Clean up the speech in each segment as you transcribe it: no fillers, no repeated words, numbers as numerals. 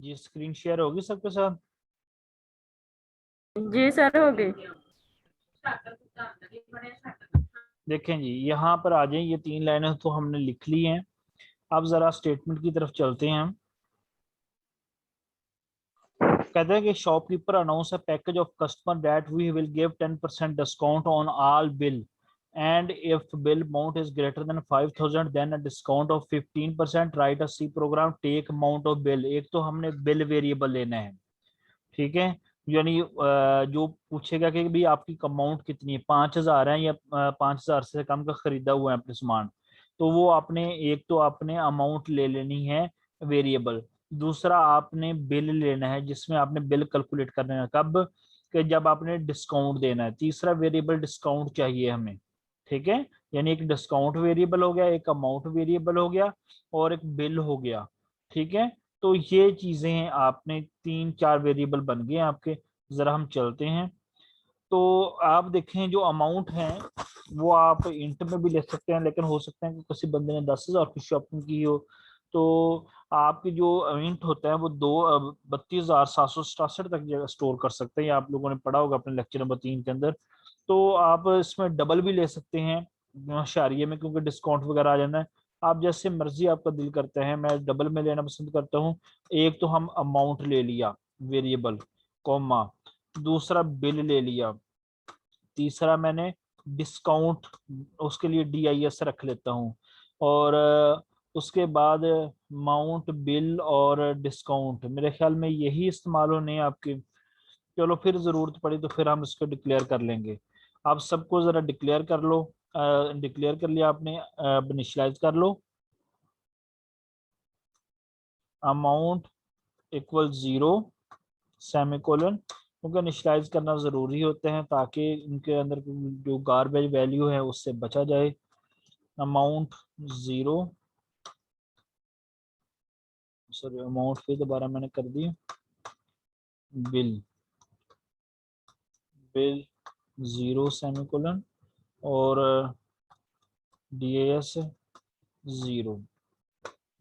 जी screen share होगी सबके साथ? जी सर हो गई। देखें जी, यहाँ पर आ जाए, ये 3 लाइनें तो हमने लिख ली हैं। अब जरा स्टेटमेंट की तरफ चलते हैं हम। कहते हैं कि shopkeeper announce a package of customer that we will give 10% discount on all bill and if bill amount is greater than 5000 then a discount of 15%। Write a C program take amount of bill. एक तो हमने bill variable लेना है, ठीक है। यानी जो पूछेगा कि भाई आपकी अमाउंट कितनी है, 5000 है या 5000 से कम का खरीदा हुआ है अपने सामान, तो वो आपने एक तो आपने अमाउंट ले लेनी है वेरिएबल। दूसरा आपने बिल लेना है जिसमें आपने बिल कैलकुलेट करना है कब, कि जब आपने डिस्काउंट देना है। तीसरा वेरिएबल डिस्काउंट चाहिए हमें, ठीक है। यानी एक डिस्काउंट वेरिएबल हो गया, एक अमाउंट वेरिएबल हो गया, और एक बिल हो गया, ठीक है। तो ये चीजें आपने 3-4 वेरिएबल बन गए आपके। जरा हम चलते हैं। तो आप देखें जो अमाउंट है वो आप इंट में भी ले सकते हैं, लेकिन हो सकता है कि किसी बंदे ने 10,000 की शॉपिंग की हो, तो आपकी जो इंट होता है वो 32,767 तक स्टोर कर सकते हैं। ये आप लोगों ने पढ़ा होगा अपने लेक्चर नंबर 3 के अंदर। तो आप इसमें डबल भी ले सकते हैं शारिये में, क्योंकि डिस्काउंट वगैरह आ जाना है। आप जैसे मर्जी आपका दिल करता है, मैं डबल में लेना पसंद करता हूँ। एक तो हम अमाउंट ले लिया वेरिएबल, कॉमा, दूसरा बिल ले लिया, तीसरा मैंने डिस्काउंट, उसके लिए DIS रख लेता हूँ, और उसके बाद माउंट बिल और डिस्काउंट, मेरे ख्याल में यही इस्तेमाल होने हैं आपके। चलो फिर ज़रूरत पड़ी तो फिर हम इसको डिक्लेयर कर लेंगे। आप सबको ज़रा डिक्लेयर कर लो। डिक्लेयर कर लिया आपने, अब इनिशियलाइज कर लो। अमाउंट इक्वल 0 सेमीकोलन, क्योंकि इनिशियलाइज करना ज़रूरी होते हैं ताकि इनके अंदर जो गार्बेज वैल्यू है उससे बचा जाए। अमाउंट 0, सॉरी अमाउंट फिर दोबारा मैंने कर दी, बिल, बिल 0 सेमीकोलन, और DAS 0।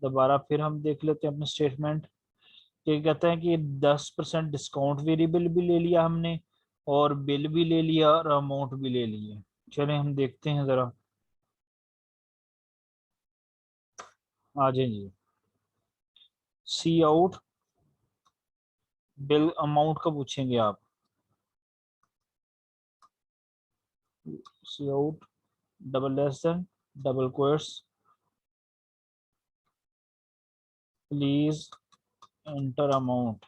दोबारा फिर हम देख लेते हैं अपने स्टेटमेंट। ये कहते हैं कि 10% डिस्काउंट वेरिएबल भी ले लिया हमने, और बिल भी ले लिया, और अमाउंट भी ले लिए। चलें हम देखते हैं ज़रा, आ जाए जी। सी आउट बिल अमाउंट का पूछेंगे आप। Cout double less than double quotes please enter amount.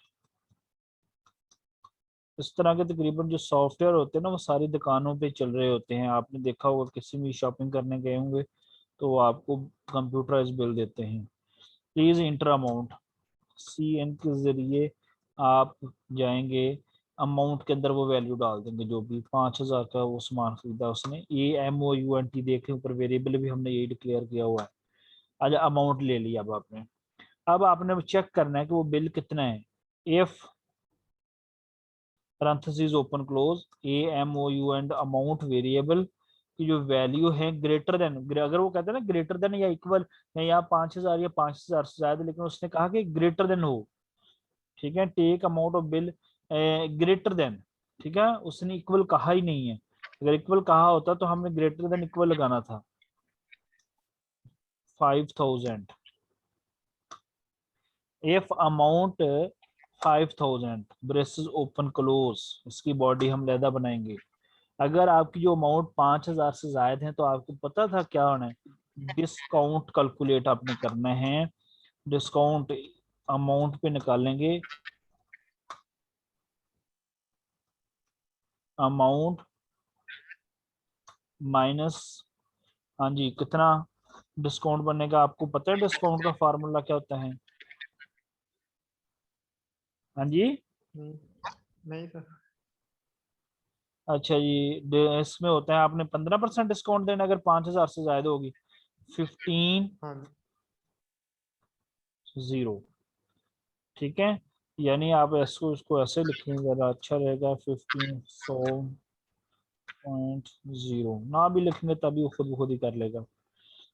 इस तरह के तकरीबन जो सॉफ्टवेयर होते हैं ना वो सारी दुकानों पे चल रहे होते हैं। आपने देखा होगा किसी भी शॉपिंग करने गए होंगे तो वो आपको कंप्यूटराइज बिल देते हैं। प्लीज इंटर अमाउंट, CN के जरिए आप जाएंगे, अमाउंट के अंदर वो वैल्यू डाल देंगे जो भी 5,000 का वो सामान खरीदा उसने। AMOUNT देखें ऊपर वेरिएबल भी हमने यही डिक्लेयर किया हुआ है। आज अमाउंट ले लिया अब आपने। अब आपने चेक करना है कि वो बिल कितना है। If parentheses open close AMOUNT amount variable की जो वैल्यू है ग्रेटर देन, अगर वो कहते हैं ना ग्रेटर देन या इक्वल, या यहाँ 5,000 या 5,000 से ज्यादा, लेकिन उसने कहा कि ग्रेटर देन हो, ठीक है। Take amount of bill greater than, ठीक है, उसने इक्वल कहा ही नहीं है। अगर इक्वल कहा होता तो हमने ग्रेटर देन इक्वल लगाना था 5,000। If amount 5,000 braces open close, इसकी बॉडी हम लहदा बनाएंगे। अगर आपकी जो अमाउंट 5,000 से ज्यादा है तो आपको पता था क्या होना है, डिस्काउंट कैलकुलेट आपने करना है। डिस्काउंट अमाउंट पे निकालेंगे, अमाउंट माइनस, हाँ जी, कितना डिस्काउंट बनने का आपको पता है? डिस्काउंट का फार्मूला क्या होता है? हाँ जी, नहीं नहीं सर। अच्छा जी, इसमें होता है आपने 15% डिस्काउंट देना अगर 5,000 से ज्यादा होगी। 15 हाँ जी 0, ठीक है। यानी आप इसको इसको ऐसे लिखेंगे ज़रा अच्छा रहेगा, 15,100.0 ना भी लिखेंगे तभी वो खुद ब खुद ही कर लेगा,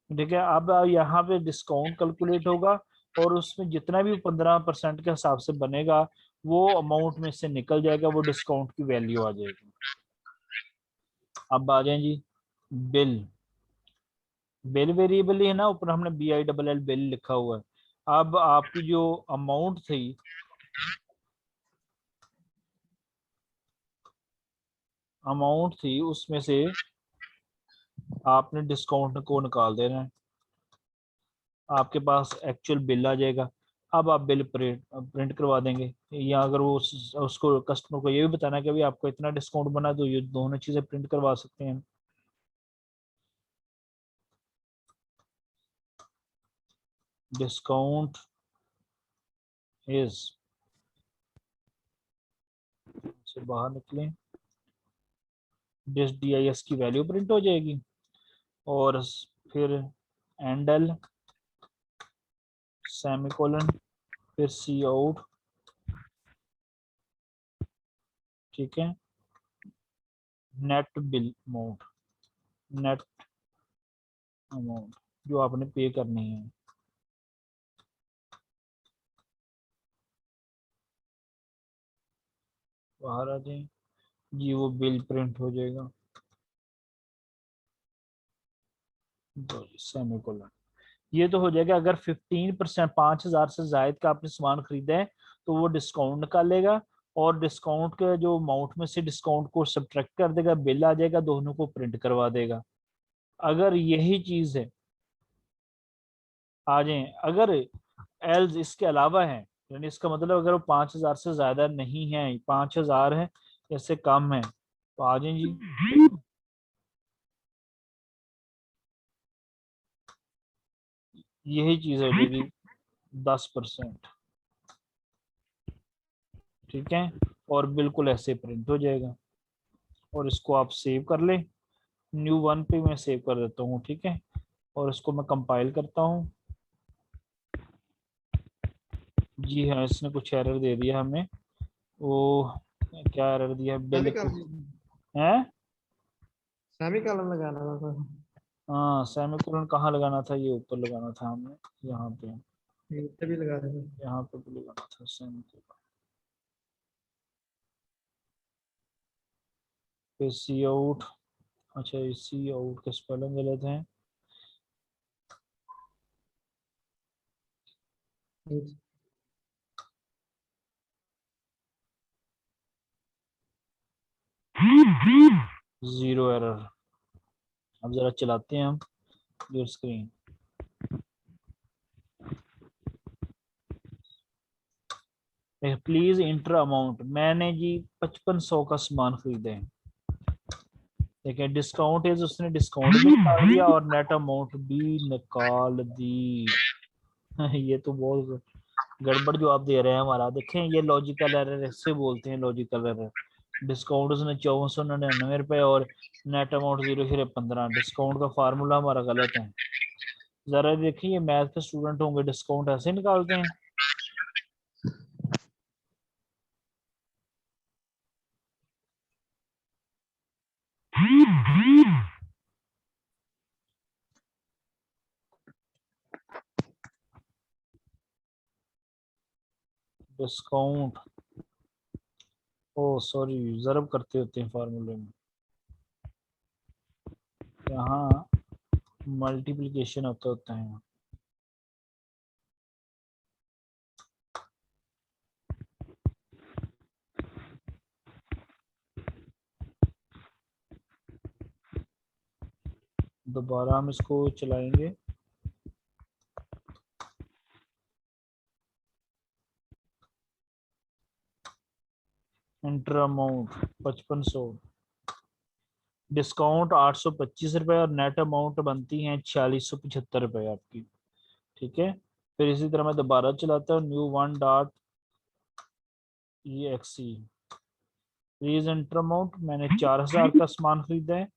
ठीक है। अब यहाँ पे डिस्काउंट कैलकुलेट होगा, और उसमें जितना भी 15% के हिसाब से बनेगा वो अमाउंट में से निकल जाएगा, वो डिस्काउंट की वैल्यू आ जाएगी। अब आ जाए जी बिल। बिल वेरिएबल ही है ना, ऊपर हमने BILL बिल लिखा हुआ है। अब आपकी जो अमाउंट थी, उसमें से आपने डिस्काउंट को निकाल देना है, आपके पास एक्चुअल बिल आ जाएगा। अब आप बिल प्रिंट करवा देंगे, या अगर वो उसको कस्टमर को ये भी बताना है कि भाई आपको इतना डिस्काउंट बना, तो ये दोनों चीजें प्रिंट करवा सकते हैं। डिस्काउंट इज से बाहर निकलें, DIS की वैल्यू प्रिंट हो जाएगी, और फिर एंडल सेमीकोलन फिर सी आउट, ठीक है, net bill amount, net amount जो आपने पे करनी है। बाहर आ जाए जी, वो बिल प्रिंट हो जाएगा, सेमीकोलन। ये तो हो जाएगा अगर 15%, 5,000 से जायद का आपने सामान खरीदा है तो वो डिस्काउंट निकालेगा, और डिस्काउंट के जो अमाउंट में से डिस्काउंट को सब्ट्रैक्ट कर देगा, बिल आ जाएगा, दोनों को प्रिंट करवा देगा। अगर यही चीज है, आ जाए अगर एल्स इसके अलावा है, यानी इसका मतलब अगर वो 5,000 से ज्यादा नहीं है, 5,000 है इससे कम है, तो आ जाए जी। यही चीज हो जाएगी 10%, ठीक है, और बिल्कुल ऐसे प्रिंट हो जाएगा। और इसको आप सेव कर लें, न्यू वन पे मैं सेव कर देता हूँ, ठीक है, और इसको मैं कंपाइल करता हूँ। जी हाँ, इसने कुछ एरर दे दिया हमें, वो क्या एरर दिया, बिल है। सेमी कॉलम लगाना था सर। हाँ, सेमीकोलन कहाँ लगाना था, ये ऊपर लगाना था हमने, यहाँ पे, नीचे भी लगा देना। यहाँ पे भी लगाना था सेमीकोलन। फिर सी आउट, अच्छा ये सी आउट के स्पेलिंग गलत है। नीचे। 0 एरर। अब जरा चलाते हैं हम your screen. Please inter amount, मैंने जी 5500 का सामान खरीदा है, देखिए डिस्काउंट है, उसने डिस्काउंट भी निकाल दिया और नेट अमाउंट भी निकाल दी। ये तो बहुत गड़बड़ जो आप दे रहे हैं हमारा, देखें ये लॉजिकल एरर, इससे बोलते हैं लॉजिकल एरर। डिस्काउंट उसने 5499 रुपए और नेट अमाउंट 0-15, डिस्काउंट का फार्मूला हमारा गलत है। जरा देखिए, ये मैथ के स्टूडेंट होंगे, डिस्काउंट ऐसे निकालते हैं। डिस्काउंट, ओ सॉरी, जरब करते होते हैं फार्मूले में, यहाँ मल्टीप्लिकेशन होता है। दोबारा हम इसको चलाएंगे, इंटर अमाउंट 5500, डिस्काउंट 825 रुपए और नेट अमाउंट बनती है 4675 रुपए आपकी, ठीक है। फिर इसी तरह मैं दोबारा चलाता हूँ, new one dot EXE, please enter amount, मैंने 4,000 का सामान खरीदा है,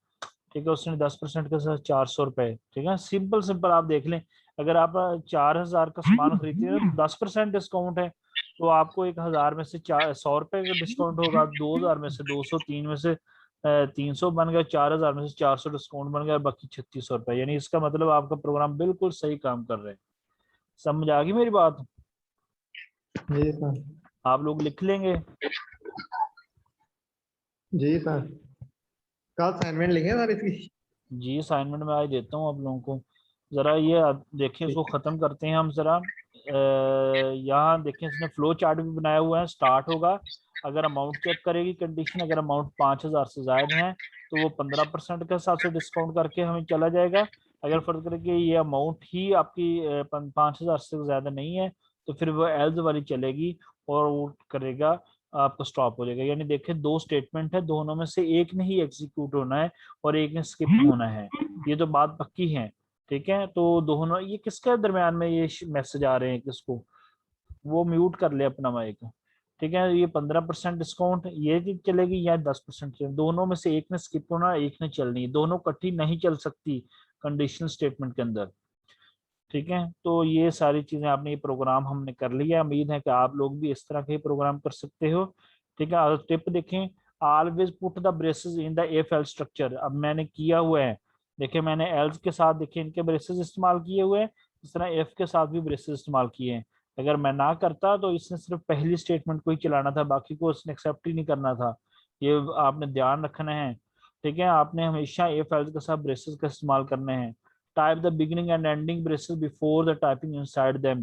ठीक है, उसने 10% के साथ 400 रुपए, ठीक है, सिंपल सिंपल आप देख लें, अगर आप 4,000 का सामान खरीदते हैं तो 10% डिस्काउंट है, तो आपको 1,000 में से 100 रुपए का डिस्काउंट होगा, 2,000 में से 200, 3 में से 300 बन गया, 4,000 में से 400 डिस्काउंट बन गया, बाकी 3,600 रुपए, यानी इसका मतलब आपका प्रोग्राम बिल्कुल सही काम कर रहे हैं। समझ आ गई मेरी बात? जी सर। आप लोग लिख लेंगे। जी सर, कल असाइनमेंट लिखे सर इसकी? जी असाइनमेंट में आज देता हूँ आप लोगों को। जरा ये देखें, इसको खत्म करते हैं हम जरा। यहाँ देखें, इसने फ्लो चार्ट भी बनाया हुआ है। स्टार्ट होगा, अगर अमाउंट चेक करेगी कंडीशन, अगर अमाउंट 5,000 से ज्यादा है तो वो 15% के हिसाब से डिस्काउंट करके हमें चला जाएगा। अगर फर्ज करके ये अमाउंट ही आपकी 5,000 से ज्यादा नहीं है तो फिर वो एल्स वाली चलेगी और वो करेगा, आपको स्टॉप हो जाएगा। यानी देखें, दो स्टेटमेंट है, दोनों में से एक ने ही एग्जीक्यूट होना है और एक ने स्किप होना है। ये तो बात पक्की है। ठीक है, तो दोनों, ये किसके दरमियान में ये मैसेज आ रहे हैं किसको? वो म्यूट कर ले अपना माइक। ठीक है, ये 15% डिस्काउंट ये भी चलेगी या 10% चलेगी, दोनों में से एक ने स्किप होना, एक ने चलनी, दोनों इकट्ठी नहीं चल सकती कंडीशनल स्टेटमेंट के अंदर। ठीक है, तो ये सारी चीजें आपने, ये प्रोग्राम हमने कर लिया। उम्मीद है कि आप लोग भी इस तरह के प्रोग्राम कर सकते हो। ठीक है, अगर टिप देखें, always put the braces in the F else structure. अब मैंने किया हुआ है, देखिए मैंने एल्स के साथ देखिए इनके ब्रेसेस इस्तेमाल किए हुए हैं, इस तरह एफ के साथ भी ब्रेसेस इस्तेमाल किए हैं। अगर मैं ना करता तो इसने सिर्फ पहली स्टेटमेंट को ही चलाना था, बाकी को उसने एक्सेप्ट ही नहीं करना था। ये आपने ध्यान रखना है। ठीक है, आपने हमेशा एफ एल्स के साथ ब्रेसेस का इस्तेमाल करने हैं। Type the beginning and ending braces before the typing inside them.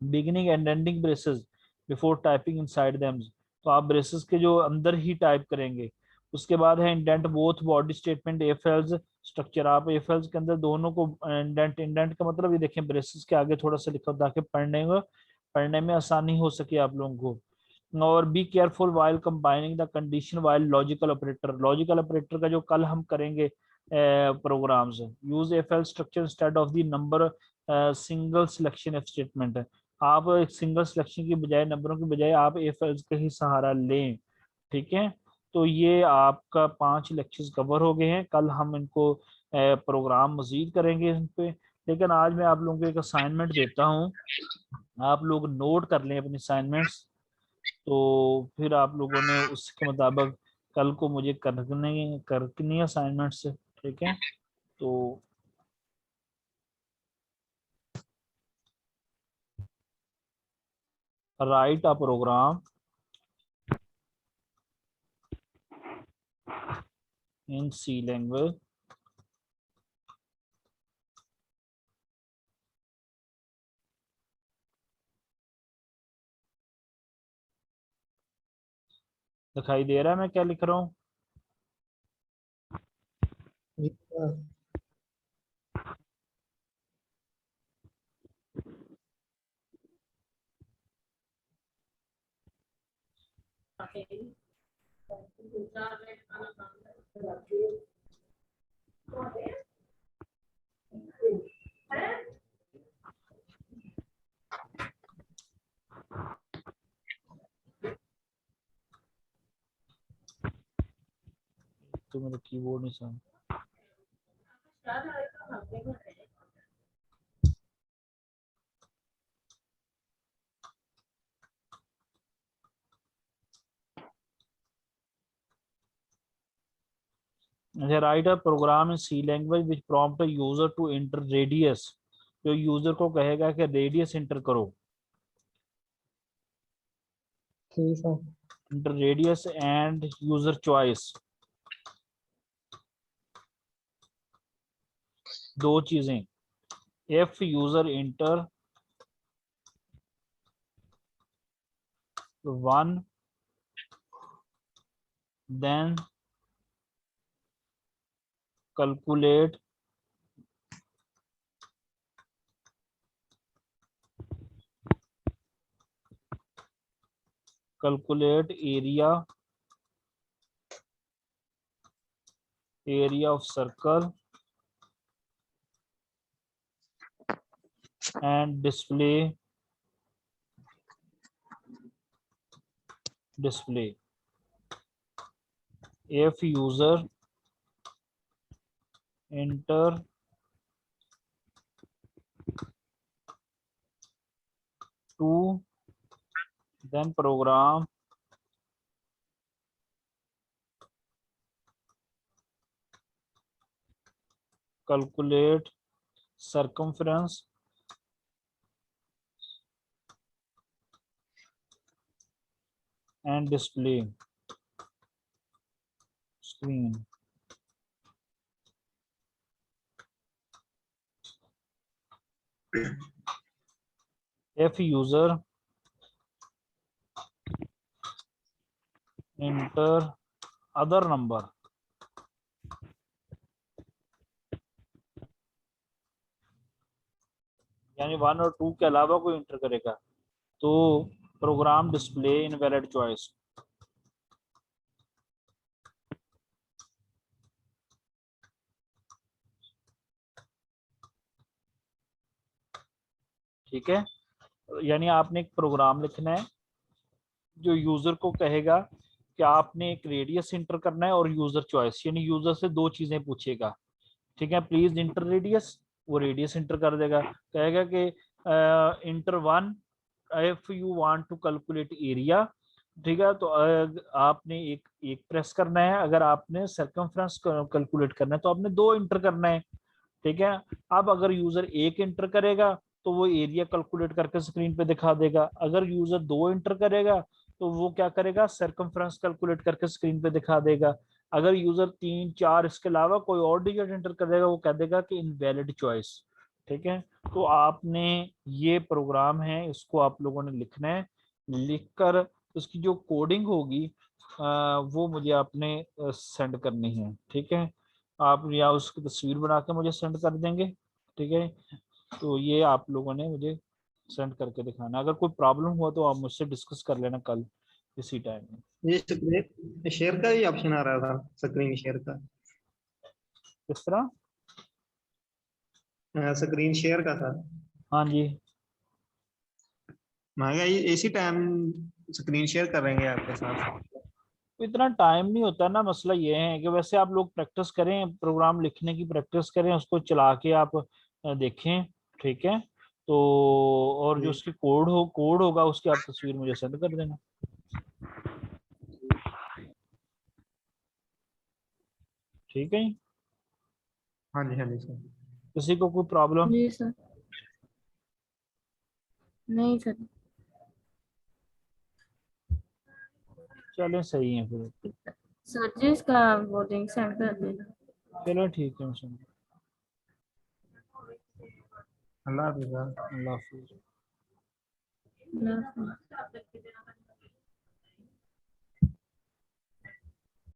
Beginning and ending braces before typing inside them. तो आप ब्रेसेस के जो अंदर ही टाइप करेंगे। उसके बाद है indent both body statement F else structure. आप एफ एल्स के अंदर दोनों को इंडेंट, इंडेंट का मतलब ये देखें ब्रेसेस के आगे थोड़ा सा लिखा हो ताकि पढ़ने में आसानी हो सके आप लोगों को। और be careful while combining the condition while logical operator. Logical operator का जो कल हम करेंगे programs, use if else structure instead of the number single selection if statement है। आप एक सिंगल सिलेक्शन की बजाय, नंबरों की बजाय आप एफ एल का ही सहारा लें। ठीक है, तो ये आपका 5 लेक्चर्स कवर हो गए हैं। कल हम इनको प्रोग्राम मजीद करेंगे इन पे। लेकिन आज मैं आप लोगों को एक असाइनमेंट देता हूँ, आप लोग नोट कर लें अपनी असाइनमेंट्स। तो फिर आप लोगों ने उसके मुताबिक कल को मुझे करनी असाइनमेंट्स। ठीक है, तो write a program in C language दिखाई दे रहा है मैं क्या लिख रहा हूँ? जी सर। तो मेरा कीबोर्ड नहीं समझ। Write a program in C language which prompt user to enter radius. जो यूजर को कहेगा कि रेडियस एंटर करो, ठीक sir. Enter radius and user choice. दो चीजें, if user enter 1 then calculate area of circle and display if user enter 2 then program calculate circumference and display screen. If user enter other number, यानी 1 और 2 के अलावा कोई inter करेगा तो programme display invalid choice. ठीक है, यानी आपने एक प्रोग्राम लिखना है जो यूजर को कहेगा कि आपने एक रेडियस इंटर करना है और यूजर चॉइस, यानी यूजर से दो चीजें पूछेगा। ठीक है, प्लीज इंटर रेडियस, वो रेडियस इंटर कर देगा। कहेगा कि enter 1 if you want to calculate area. ठीक है, तो आपने एक एक प्रेस करना है, अगर आपने सर्कमफ्रेंस कैलकुलेट करना है तो आपने 2 इंटर करना है। ठीक है, अब अगर यूजर 1 इंटर करेगा तो वो एरिया कैलकुलेट करके स्क्रीन पे दिखा देगा। अगर यूजर 2 इंटर करेगा तो वो क्या करेगा, सर्कमफ्रेंस कैलकुलेट करके स्क्रीन पे दिखा देगा। अगर यूजर 3 4 इसके अलावा कोई और डिजिट एंटर कर देगा वो कह देगा कि इनवैलिड चॉइस। ठीक है, तो आपने ये प्रोग्राम है इसको आप लोगों ने लिखना है, लिखकर उसकी जो कोडिंग होगी वो मुझे आपने सेंड करनी है। ठीक है, आप या उसकी तस्वीर बना के मुझे सेंड कर देंगे। ठीक है, तो ये आप लोगों ने मुझे सेंड करके दिखाना। अगर कोई प्रॉब्लम हुआ तो आप मुझसे डिस्कस कर लेना कल इसी टाइम में। ये स्क्रीन शेयर का ही ऑप्शन आ रहा था, स्क्रीन शेयर का। किस तरह? स्क्रीन शेयर का था। हाँ जी, मैं क्या इसी टाइम स्क्रीन शेयर करेंगे आपके साथ। तो इतना टाइम नहीं होता ना। मसला ये है कि वैसे आप लोग प्रैक्टिस करें, प्रोग्राम लिखने की प्रैक्टिस करें, उसको चला के आप देखें। ठीक है, तो और जो जी उसकी कोड होगा उसकी आप तस्वीर मुझे सेंड कर देना। ठीक है जी? हाँ जी, हाँ जी सर। किसी को कोई प्रॉब्लम? जी सर। नहीं सर। चलें सही है फिर। सर जी इसका वो लिंक सेंड कर देना। चलो ठीक है, अल्लाह अल्लाह हाफिज़ सर। हाफिज़। अल्लाह हाफ़िज़।